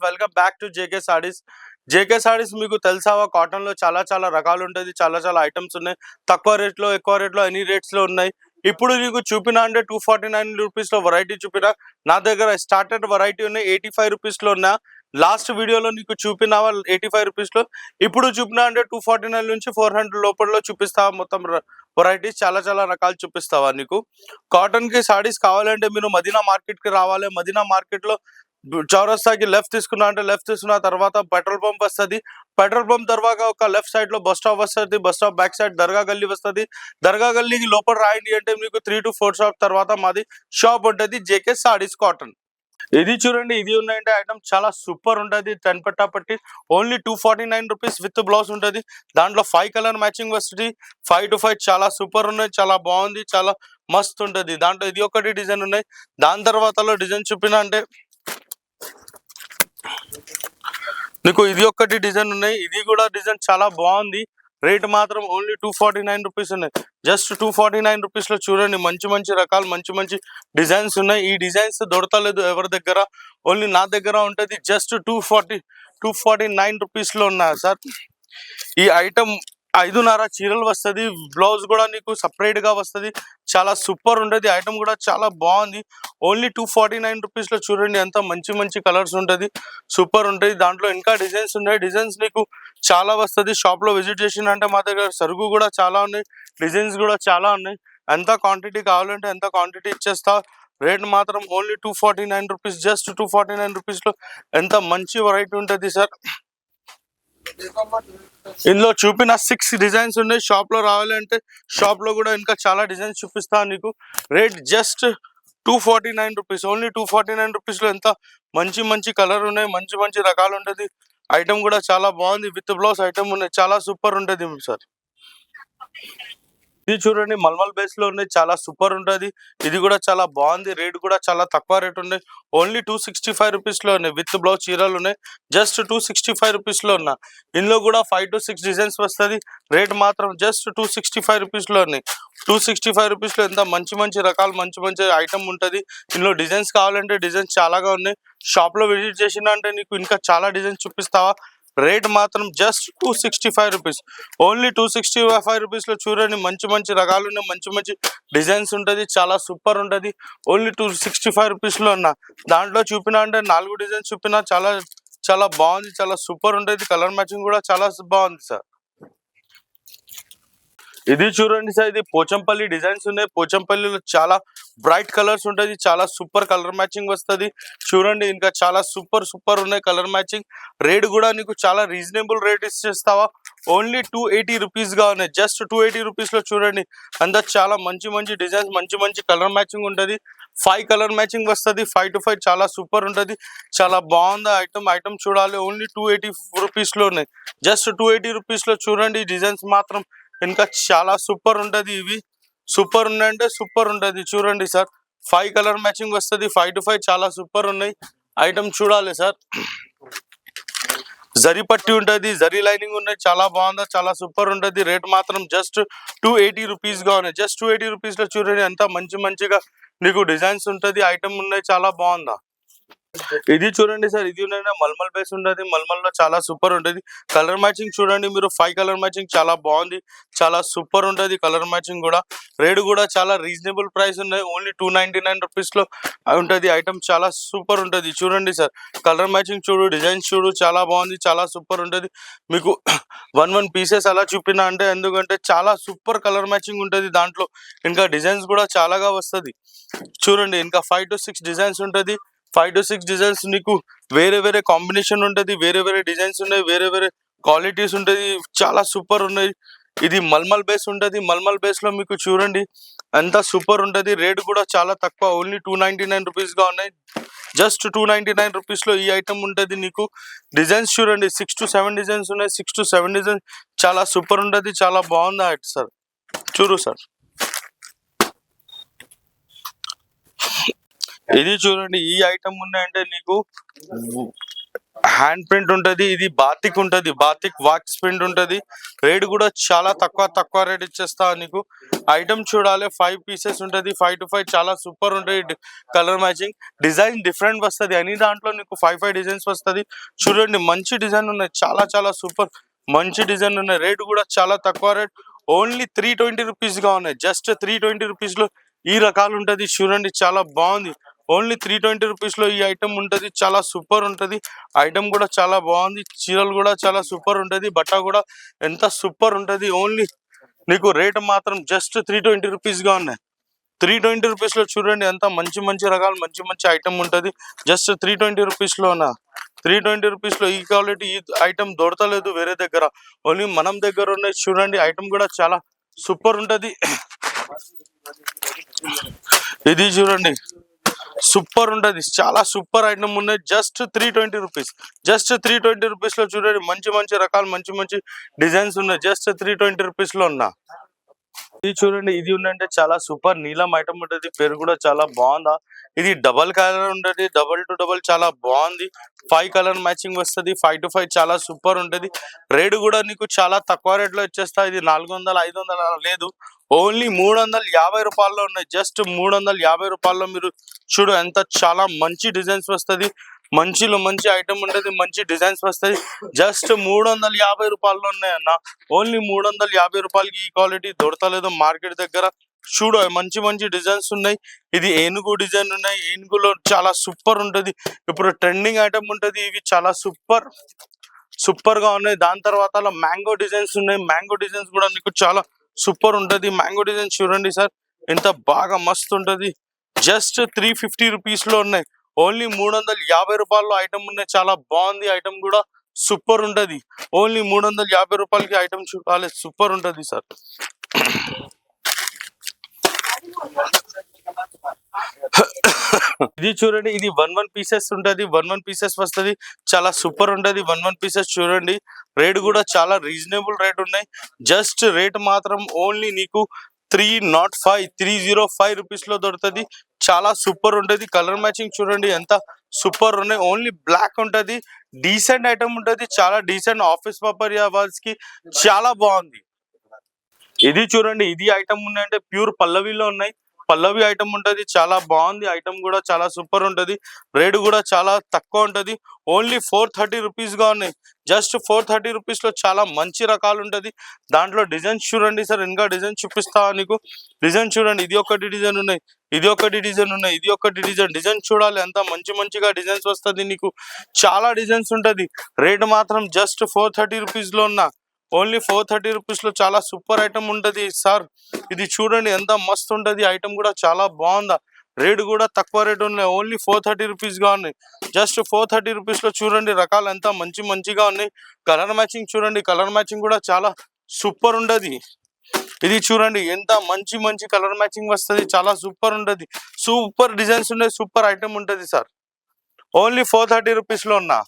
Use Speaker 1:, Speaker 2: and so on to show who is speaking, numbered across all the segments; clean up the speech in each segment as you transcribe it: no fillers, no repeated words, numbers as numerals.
Speaker 1: Welcome back to JK saris. JK saris మీకు తెలుసావా, cotton లో చాలా రకాలు ఉంటుంది, చాలా ఐటమ్స్ ఉన్నాయి. తక్కువ రేట్లో ఎక్కువ రేట్లో ఎనీ రేట్స్ లో ఉన్నాయి. ఇప్పుడు నీకు చూపిన అంటే 249 రూపీస్ లో వెరైటీ చూపిన. నా దగ్గర స్టార్టెడ్ వెరైటీ ఉన్నాయి 85 రూపీస్ లో ఉన్నా. లాస్ట్ వీడియోలో నీకు చూపినావా 85 రూపీస్ లో. ఇప్పుడు చూపిన అంటే 249 నుంచి 400 లోపల చూపిస్తావా. మొత్తం వెరైటీస్ చాలా రకాలు చూపిస్తావా. నీకు కాటన్ కి సారీస్ కావాలంటే మీరు మదీనా మార్కెట్ కి రావాలి. మదీనా మార్కెట్ లో చౌరస్తాకి లెఫ్ట్ తీసుకున్నా అంటే లెఫ్ట్ తీసుకున్న తర్వాత పెట్రోల్ పంప్ వస్తుంది. పెట్రోల్ పంప్ తర్వాత ఒక లెఫ్ట్ సైడ్ లో బస్ స్టాప్ వస్తుంది. బస్ స్టాప్ బ్యాక్ సైడ్ దర్గా గల్లీ వస్తుంది. దర్గా గల్లీకి లోపల రాయండి అంటే మీకు 3 to 4 షాప్ తర్వాత మాది షాప్ ఉంటుంది, జేకే సారీస్ కాటన్. ఇది చూడండి, ఇది ఉన్నాయంటే ఐటమ్ చాలా సూపర్ ఉంటుంది. 10 పట్టా పట్టి ఓన్లీ 249 రూపీస్ విత్ బ్లౌజ్ ఉంటుంది. దాంట్లో 5 కలర్ మ్యాచింగ్ వస్తుంది. 5 to 5 చాలా సూపర్ ఉన్నాయి, చాలా బాగుంది, చాలా మస్తు ఉంటుంది. దాంట్లో ఇది ఒకటి డిజైన్ ఉన్నాయి. దాని తర్వాత డిజైన్ చూపిన అంటే నీకు ఇది ఒక్కటి డిజైన్ ఉన్నాయి. ఇది కూడా డిజైన్ చాలా బాగుంది. రేట్ మాత్రం ఓన్లీ 249 రూపీస్ ఉన్నాయి. జస్ట్ 249 రూపీస్ లో చూడండి, మంచి రకాలు మంచి డిజైన్స్ ఉన్నాయి. ఈ డిజైన్స్ దొరకలేదు ఎవరి దగ్గర, ఓన్లీ నా దగ్గర ఉంటుంది. జస్ట్ 249 రూపీస్ లో ఉన్నాయి సార్. ఈ ఐటమ్ 5.5 చీరలు వస్తుంది. బ్లౌజ్ కూడా నీకు సపరేట్ గా వస్తుంది. చాలా సూపర్ ఉంటుంది. ఐటమ్ కూడా చాలా బాగుంది. ఓన్లీ 249 రూపీస్ లో చూడండి, ఎంత మంచి కలర్స్ ఉంటుంది, సూపర్ ఉంటుంది. దాంట్లో ఇంకా డిజైన్స్ ఉన్నాయి. డిజైన్స్ నీకు చాలా వస్తుంది. షాప్ లో విజిట్ చేసిందంటే మా దగ్గర సరుకు కూడా చాలా ఉన్నాయి, డిజైన్స్ కూడా చాలా ఉన్నాయి. ఎంత క్వాంటిటీ కావాలంటే ఎంత క్వాంటిటీ ఇచ్చేస్తా. రేట్ మాత్రం ఓన్లీ 249 రూపీస్. జస్ట్ 249 రూపీస్ లో ఎంత మంచి వెరైటీ ఉంటుంది సార్. ఇందులో చూపిన 6 డిజైన్స్ ఉన్నాయి. షాప్ లో రావాలంటే షాప్ లో కూడా ఇంకా చాలా డిజైన్స్ చూపిస్తాను నీకు. Rate just 249 rupees. Only 249 rupees లో ఎంత మంచి కలర్ ఉన్నాయి, మంచి రకాలు ఉంటుంది. ఐటమ్ కూడా చాలా బాగుంది. విత్ బ్లౌజ్ ఐటమ్ ఉన్నాయి, చాలా సూపర్ ఉంటుంది సార్. ఇది చూడండి, మల్మల్ బేస్ లో ఉన్నాయి, చాలా సూపర్ ఉంటుంది. ఇది కూడా చాలా బాగుంది. రేట్ కూడా చాలా తక్కువ రేట్ ఉన్నాయి. ఓన్లీ 265 రూపీస్ లో ఉన్నాయి. విత్ బ్లౌజ్ చీరలు ఉన్నాయి. జస్ట్ 265 రూపీస్ లో ఉన్నా. ఇందులో కూడా 5 to 6 డిజైన్స్ వస్తుంది. రేట్ మాత్రం జస్ట్ 265 రూపీస్ లో ఉన్నాయి. 265 రూపీస్ లో ఎంత మంచి రకాలు మంచి ఐటమ్ ఉంటుంది. ఇందులో డిజైన్స్ కావాలంటే డిజైన్స్ చాలాగా ఉన్నాయి. షాప్ లో విజిట్ చేసిన అంటే నీకు ఇంకా చాలా డిజైన్స్ చూపిస్తావా. రేట్ మాత్రం జస్ట్ 265 రూపీస్. ఓన్లీ 265 రూపీస్ లో చూడండి, మంచి రకాలు ఉన్నాయి, మంచి డిజైన్స్ ఉంటుంది, చాలా సూపర్ ఉంటుంది. ఓన్లీ 265 రూపీస్ లో ఉన్నా. దాంట్లో చూపిన అంటే 4 డిజైన్స్ చూపిన, చాలా బాగుంది, చాలా సూపర్ ఉంటుంది. కలర్ మ్యాచింగ్ కూడా చాలా బాగుంది సార్. ఇది చూడండి సార్, ఇది పోచంపల్లి డిజైన్స్ ఉన్నాయి. పోచంపల్లిలో చాలా బ్రైట్ కలర్స్ ఉంటుంది, చాలా సూపర్ కలర్ మ్యాచింగ్ వస్తుంది. చూడండి, ఇంకా చాలా సూపర్ ఉన్నాయి కలర్ మ్యాచింగ్. రేట్ కూడా నీకు చాలా రీజనబుల్ రేట్ ఇచ్చేస్తావా. ఓన్లీ 280 రూపీస్ గా ఉన్నాయి. జస్ట్ 280 రూపీస్ లో చూడండి, అందరు చాలా మంచి డిజైన్స్, మంచి కలర్ మ్యాచింగ్ ఉంటుంది. 5 కలర్ మ్యాచింగ్ వస్తుంది. 5 to 5 చాలా సూపర్ ఉంటుంది, చాలా బాగుంది ఐటమ్ చూడాలి. ఓన్లీ 280 రూపీస్ లో ఉన్నాయి. జస్ట్ 280 రూపీస్ లో చూడండి, డిజైన్స్ మాత్రం ఇంకా చాలా సూపర్ ఉంటది. ఇవి సూపర్ ఉన్నాయంటే సూపర్ ఉంటది. చూడండి సార్, 5 కలర్ మ్యాచింగ్ వస్తుంది. 5 to 5 చాలా సూపర్ ఉన్నాయి. ఐటమ్ చూడాలి సార్. జరీ పట్టి ఉంటది, జరీ లైనింగ్ ఉన్నాయి, చాలా బాగుందా, చాలా సూపర్ ఉంటది. రేట్ మాత్రం జస్ట్ 280 రూపీస్ గా ఉన్నాయి. జస్ట్ 280 రూపీస్ లో చూడండి, ఎంత మంచిగా నీకు డిజైన్స్ ఉంటది, ఐటమ్ ఉన్నాయి, చాలా బాగుందా. ఇది చూడండి సార్, ఇది మల్మల్ బేస్ ఉంటుంది. మల్మల్ లో చాలా సూపర్ ఉంటుంది. కలర్ మ్యాచింగ్ చూడండి మీరు, 5 కలర్ మ్యాచింగ్ చాలా బాగుంది, చాలా సూపర్ ఉంటుంది. కలర్ మ్యాచింగ్ కూడా రేట్ కూడా చాలా రీజనబుల్ ప్రైస్ ఉన్నాయి. ఓన్లీ 299 రూపీస్ లో ఉంటుంది. ఐటమ్ చాలా సూపర్ ఉంటుంది. చూడండి సార్, కలర్ మ్యాచింగ్ చూడు, డిజైన్స్ చూడు, చాలా బాగుంది, చాలా సూపర్ ఉంటుంది. మీకు 1 పీసెస్ అలా చూపినా అంటే ఎందుకంటే చాలా సూపర్ కలర్ మ్యాచింగ్ ఉంటుంది. దాంట్లో ఇంకా డిజైన్స్ కూడా చాలాగా వస్తుంది. చూడండి, ఇంకా 5 to 6 డిజైన్స్ ఉంటుంది. 5 to 6 డిజైన్స్ నీకు వేరే కాంబినేషన్ ఉంటుంది, వేరే డిజైన్స్ ఉన్నాయి, వేరే క్వాలిటీస్ ఉంటుంది, చాలా సూపర్ ఉన్నాయి. ఇది మల్మల్ బేస్ ఉంటుంది. మల్మల్ బేస్ లో మీకు చూడండి అంతా సూపర్ ఉంటుంది. రేట్ కూడా చాలా తక్కువ, ఓన్లీ 299 రూపీస్ గా ఉన్నాయి. జస్ట్ 299 రూపీస్ లో ఈ ఐటమ్ ఉంటుంది. నీకు డిజైన్స్ చూడండి, 6 to 7 డిజైన్స్ ఉన్నాయి. 6 to 7 డిజైన్స్ చాలా సూపర్ ఉంటుంది, చాలా బాగుంది సార్. చూడు సార్, ఇది చూడండి, ఈ ఐటమ్ ఉన్నాయంటే నీకు హ్యాండ్ ప్రింట్ ఉంటది, ఇది బాతిక్ ఉంటది, బాతిక్ వాక్స్ ప్రింట్ ఉంటది. రేట్ కూడా చాలా తక్కువ రేట్ ఇచ్చేస్తా నీకు. ఐటమ్ చూడాలి, 5 పీసెస్ ఉంటది, 5 to 5 చాలా సూపర్ ఉంటది. కలర్ మ్యాచింగ్, డిజైన్ డిఫరెంట్ వస్తది, అన్ని దాంట్లో నీకు 5 డిజైన్స్ వస్తది. చూడండి మంచి డిజైన్ ఉన్నాయి, చాలా సూపర్ మంచి డిజైన్ ఉన్నాయి. రేట్ కూడా చాలా తక్కువ రేట్, ఓన్లీ 320 రూపీస్ గా ఉన్నాయి. జస్ట్ 320 రూపీస్ లో ఈ రకాలు ఉంటది. చూడండి చాలా బాగుంది, ఓన్లీ 320 రూపీస్ లో ఈ ఐటమ్ ఉంటది, చాలా సూపర్ ఉంటది. ఐటమ్ కూడా చాలా బాగుంది, చీరలు కూడా చాలా సూపర్ ఉంటది, బట్ట కూడా ఎంత సూపర్ ఉంటది. ఓన్లీ నీకు రేట్ మాత్రం జస్ట్ 320 రూపీస్ గా ఉన్నాయి. 320 రూపీస్ లో చూడండి ఎంత మంచి రకాలు మంచి ఐటమ్ ఉంటది. జస్ట్ 320 రూపీస్ లోనా, 320 రూపీస్ లో ఈ క్వాలిటీ ఈ ఐటమ్ దొరకలేదు వేరే దగ్గర, ఓన్లీ మనం దగ్గర ఉన్నాయి. చూడండి ఐటమ్ కూడా చాలా సూపర్ ఉంటది. ఇది చూడండి సూపర్ ఉంటది, చాలా సూపర్ ఐటమ్ ఉన్నాయి. జస్ట్ 320 రూపీస్, జస్ట్ 320 రూపీస్ లో చూడండి మంచి రకాలు మంచి డిజైన్స్ ఉన్నాయి. జస్ట్ 320 రూపీస్ లో ఉన్నా. ఇది చూడండి, ఇది ఉందంటే చాలా సూపర్ నీలం ఐటమ్ ఉంటది, పేరు కూడా చాలా బాగుందా. ఇది డబల్ కలర్ ఉంటది, డబల్ టు డబల్ చాలా బాగుంది. 5 కలర్ మ్యాచింగ్ వస్తుంది, 5 to 5 చాలా సూపర్ ఉంటది. రేటు కూడా నీకు చాలా తక్కువ రేట్ లో వచ్చేస్తా. ఇది 400 500 లేదు, ఓన్లీ 350 రూపాయల్లో ఉన్నాయి. జస్ట్ 350 రూపాయల్లో మీరు చూడు ఎంత చాలా మంచి డిజైన్స్ వస్తది, మంచి ఐటమ్ ఉంటది, మంచి డిజైన్స్ వస్తాయి. జస్ట్ 350 రూపాయల్లో ఉన్నాయన్న, ఓన్లీ 350 రూపాయలకి ఈ క్వాలిటీ దొరకలేదు మార్కెట్ దగ్గర. చూడు మంచి డిజైన్స్ ఉన్నాయి. ఇది ఏనుగు డిజైన్ ఉన్నాయి, ఏనుగులో చాలా సూపర్ ఉంటది, ఇప్పుడు ట్రెండింగ్ ఐటమ్ ఉంటది. ఇవి చాలా సూపర్ గా ఉన్నాయి. దాని తర్వాత మ్యాంగో డిజైన్స్ ఉన్నాయి, మ్యాంగో డిజైన్స్ కూడా నీకు చాలా సూపర్ ఉంటది. మ్యాంగో డిజైన్ చూడండి సార్ ఎంత బాగా మస్తు ఉంటది. జస్ట్ 350 రూపీస్ లో ఉన్నాయి, ఓన్లీ 350 రూపాయల్లో ఐటమ్ ఉన్నాయి. చాలా బాగుంది, ఐటమ్ కూడా సూపర్ ఉంటది. ఓన్లీ 350 రూపాయలకి ఐటమ్ చూడాలి, సూపర్ ఉంటది సార్. ఇది చూడండి, ఇది 1 పీసెస్ ఉంటది, 1 పీసెస్ వస్తది, చాలా సూపర్ ఉంటది. 1 పీసెస్ చూడండి, రేట్ కూడా చాలా రీజనబుల్ రేట్ ఉన్నాయి. జస్ట్ రేట్ మాత్రం ఓన్లీ నీకు 305 రూపీస్ లో దొరుకుతుంది. చాలా సూపర్ ఉంటది. కలర్ మ్యాచింగ్ చూడండి ఎంత సూపర్ ఉన్నాయి. ఓన్లీ బ్లాక్ ఉంటది, డీసెంట్ ఐటమ్ ఉంటది, చాలా డీసెంట్ ఆఫీస్ పర్పస్ కి చాలా బాగుంది. ఇది చూడండి, ఇది ఐటమ్ ఉన్నాయంటే ప్యూర్ పల్లవిలో ఉన్నాయి, పల్లవి ఐటమ్ ఉంటది, చాలా బాగుంది. ఐటమ్ కూడా చాలా సూపర్ ఉంటది, రేటు కూడా చాలా తక్కువ ఉంటది, ఓన్లీ 430 రూపీస్ గా ఉన్నాయి. జస్ట్ 430 రూపీస్ లో చాలా మంచి రకాలు ఉంటది. దాంట్లో డిజైన్స్ చూడండి సార్, ఇంకా డిజైన్ చూపిస్తా నీకు. డిజైన్ చూడండి, ఇది ఒకటి డిజైన్ ఉన్నాయి, ఇది ఒకటి డిజైన్ ఉన్నాయి, ఇది ఒకటి డిజైన్ చూడాలి ఎంత మంచిగా డిజైన్స్ వస్తుంది నీకు. చాలా డిజైన్స్ ఉంటది. రేట్ మాత్రం జస్ట్ 430 రూపీస్ లో ఉన్నా, ఓన్లీ 430 రూపీస్ లో చాలా సూపర్ ఐటమ్ ఉంటది సార్. ఇది చూడండి ఎంత మస్తు ఉంటది, ఐటమ్ కూడా చాలా బాగుందా. రేటు కూడా తక్కువ రేట్ ఉన్నాయి, ఓన్లీ 430 రూపీస్ గా ఉన్నాయి. జస్ట్ 430 రూపీస్ లో చూడండి రకాలు ఎంత మంచిగా ఉన్నాయి. కలర్ మ్యాచింగ్ చూడండి, కలర్ మ్యాచింగ్ కూడా చాలా సూపర్ ఉంటది. ఇది చూడండి ఎంత మంచి కలర్ మ్యాచింగ్ వస్తుంది, చాలా సూపర్ ఉంటది, సూపర్ డిజైన్స్ ఉన్నాయి, సూపర్ ఐటమ్ ఉంటది సార్. ఓన్లీ 430 రూపీస్ లో ఉన్నా.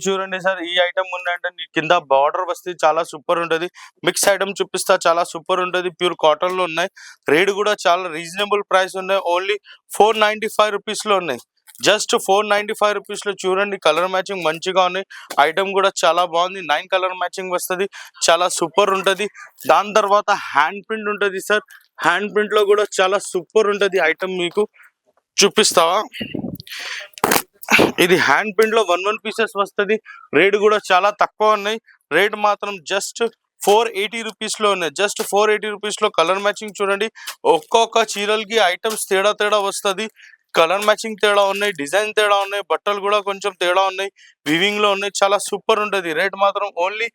Speaker 1: చూడండి సార్, ఈ ఐటమ్ ఉందంటే కింద బార్డర్ వస్తే చాలా సూపర్ ఉంటది. మిక్స్ ఐటమ్ చూపిస్తా, చాలా సూపర్ ఉంటది, ప్యూర్ కాటన్ లో ఉన్నాయి. రేట్ కూడా చాలా రీజనబుల్ ప్రైస్ ఉన్నాయి, ఓన్లీ 495 రూపీస్ లో ఉన్నాయి. జస్ట్ 495 రూపీస్ లో చూడండి, కలర్ మ్యాచింగ్ మంచిగా ఉన్నాయి. ఐటమ్ కూడా చాలా బాగుంది, 9 కలర్ మ్యాచింగ్ వస్తుంది, చాలా సూపర్ ఉంటది. దాని తర్వాత హ్యాండ్ ప్రింట్ ఉంటది సార్, హ్యాండ్ ప్రింట్ లో కూడా చాలా సూపర్ ఉంటది. ఐటమ్ మీకు చూపిస్తావా? ఇది హ్యాండ్ ప్రింట్ లో 1 పీసెస్ వస్తుంది, రేట్ కూడా చాలా తక్కువ ఉన్నాయి. రేట్ మాత్రం జస్ట్ 480 రూపీస్ లో ఉన్నాయి. జస్ట్ 480 రూపీస్ లో కలర్ మ్యాచింగ్ చూడండి, ఒక్కొక్క చీరలకి ఐటమ్స్ తేడా వస్తుంది. కలర్ మ్యాచింగ్ తేడా ఉన్నాయి, డిజైన్ తేడా ఉన్నాయి, బట్టలు కూడా కొంచెం తేడా ఉన్నాయి, వివింగ్ లో ఉన్నాయి, చాలా సూపర్ ఉంటది. రేట్ మాత్రం ఓన్లీ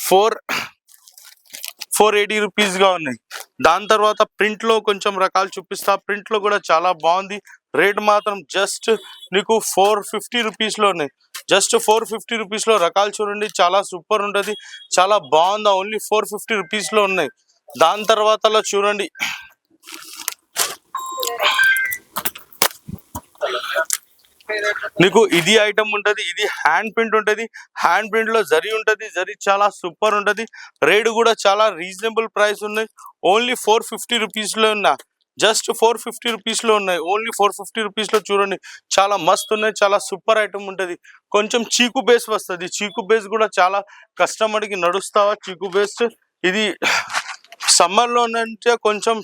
Speaker 1: 480 రూపీస్ గా ఉన్నాయి. దాని తర్వాత ప్రింట్ లో కొంచెం రకాలు చూపిస్తా, ప్రింట్ లో కూడా చాలా బాగుంది. రేట్ మాత్రం జస్ట్ నీకు 450 రూపీస్ లో ఉన్నాయి. జస్ట్ 450 రూపీస్ లో రకాలు చూడండి, చాలా సూపర్ ఉంటది, చాలా బాగుందా. ఓన్లీ 450 రూపీస్ లో ఉన్నాయి. దాని తర్వాత చూడండి, నీకు ఇది ఐటమ్ ఉంటది, ఇది హ్యాండ్ ప్రింట్ ఉంటది, హ్యాండ్ ప్రింట్ లో జరీ ఉంటది, జరీ చాలా సూపర్ ఉంటది. రేట్ కూడా చాలా రీజనబుల్ ప్రైస్ ఉన్నాయి, ఓన్లీ 450 రూపీస్ లో ఉన్నా. జస్ట్ 450 రూపీస్ లో ఉన్నాయి. ఓన్లీ 450 రూపీస్ లో చూడండి, చాలా మస్తు ఉన్నాయి, చాలా సూపర్ ఐటమ్ ఉంటది. కొంచెం చీకు బేస్ వస్తుంది. చీకు బేస్ కూడా చాలా కస్టమర్ కి నడుస్తావా చీకు బేస్. ఇది సమ్మర్ లో అంటే కొంచెం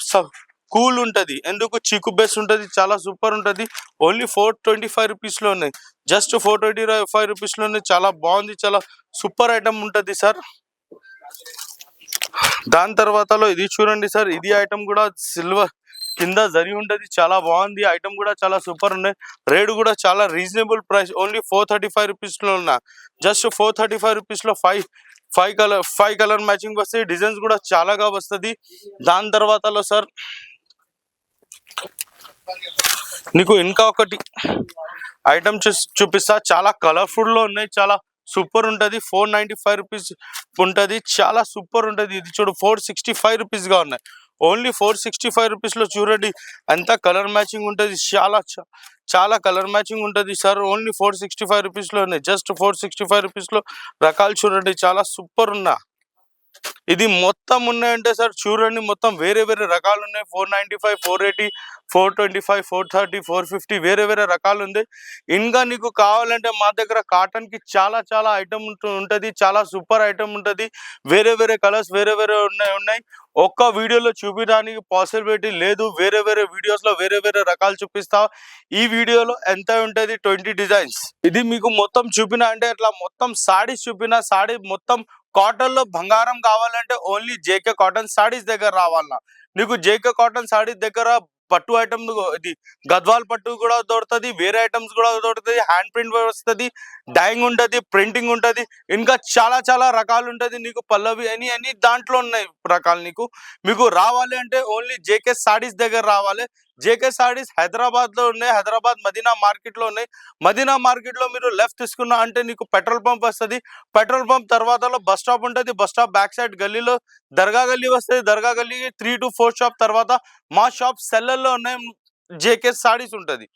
Speaker 1: కూల్ ఉంటది, ఎందుకు చీకు బేస్ ఉంటది, చాలా సూపర్ ఉంటది. ఓన్లీ 425 రూపీస్ లో ఉన్నాయి. జస్ట్ 425 రూపీస్ లో ఉన్నాయి. చాలా బాగుంది, చాలా సూపర్ ఐటమ్ ఉంటది సార్. దాని తర్వాతలో ఇది చూడండి సార్, ఇది ఐటమ్ కూడా సిల్వర్ కింద జరి ఉంటది, చాలా బాగుంది. ఐటమ్ కూడా చాలా సూపర్ ఉన్నాయి. రేట్ కూడా చాలా రీజనబుల్ ప్రైస్. ఓన్లీ 435 రూపీస్ లో ఉన్నా. జస్ట్ 435 రూపీస్ లో ఫైవ్ కలర్ మ్యాచింగ్ వస్తాయి. డిజైన్స్ కూడా చాలాగా వస్తుంది. దాని తర్వాతలో సార్ నీకు ఇంకా ఒకటి ఐటమ్ చూపిస్తా. చాలా కలర్ఫుల్ లో ఉన్నాయి, చాలా సూపర్ ఉంటది. 495 రూపీస్ ఉంటది, చాలా సూపర్ ఉంటది. ఇది చూడు 465 రూపీస్ గా ఉన్నాయి. ఓన్లీ 465 రూపీస్ లో చూడండి, అంతా కలర్ మ్యాచింగ్ ఉంటది. చాలా కలర్ మ్యాచింగ్ ఉంటది సార్. ఓన్లీ 465 రూపీస్ లో ఉన్నాయి. జస్ట్ 465 రూపీస్ లో రకాలు చూడండి, చాలా సూపర్ ఉన్నా. ఇది మొత్తం ఉన్నాయంటే సార్ చూడండి, మొత్తం వేరే వేరే రకాలు ఉన్నాయి. 495, 480, 425, 430, 450 వేరే వేరే రకాలు ఉంది. ఇంకా నీకు కావాలంటే మా దగ్గర కాటన్ కి చాలా చాలా ఐటమ్ ఉంటది, చాలా సూపర్ ఐటమ్ ఉంటది. వేరే వేరే కలర్స్ వేరే వేరే ఉన్నాయి. ఒక్క వీడియోలో చూపించడానికి పాసిబిలిటీ లేదు. వేరే వేరే వీడియోస్ లో వేరే వేరే రకాలు చూపిస్తా. ఈ వీడియోలో ఎంత ఉంటది 20 డిజైన్స్. ఇది మీకు మొత్తం చూపిన అంటే అట్లా మొత్తం సాడీస్ చూపిన. సాడీ మొత్తం కాటన్ లో బంగారం కావాలంటే ఓన్లీ జేకే కాటన్ సాడీస్ దగ్గర రావాలన్నా. నీకు జేకే కాటన్ సాడీస్ దగ్గర పట్టు ఐటమ్, ఇది గద్వాల్ పట్టు కూడా దొరుకుతుంది, వేరే ఐటమ్స్ కూడా దొరుకుతుంది. హ్యాండ్ ప్రింట్ వస్తుంది, డైయింగ్ ఉంటది, ప్రింటింగ్ ఉంటది, ఇంకా చాలా చాలా రకాలు ఉంటది. నీకు పల్లవి అని దాంట్లో ఉన్నాయి రకాలు. మీకు రావాలి అంటే ఓన్లీ జేకే సాడీస్ దగ్గర రావాలి. జేకే సాడీస్ హైదరాబాద్ లో ఉన్నాయి. హైదరాబాద్ మదీనా మార్కెట్ లో ఉన్నాయి. మదీనా మార్కెట్ లో మీరు లెఫ్ట్ తీసుకున్నా అంటే నీకు పెట్రోల్ పంప్ వస్తుంది. పెట్రోల్ పంప్ తర్వాతలో బస్ స్టాప్ ఉంటుంది. బస్ స్టాప్ బ్యాక్ సైడ్ గల్లీలో దర్గా గల్లీ వస్తుంది. దర్గా గల్లీ 3 to 4 షాప్ తర్వాత మా షాప్ సెల్లర్లో ఉన్నాయి. జేకే సాడీస్ ఉంటది.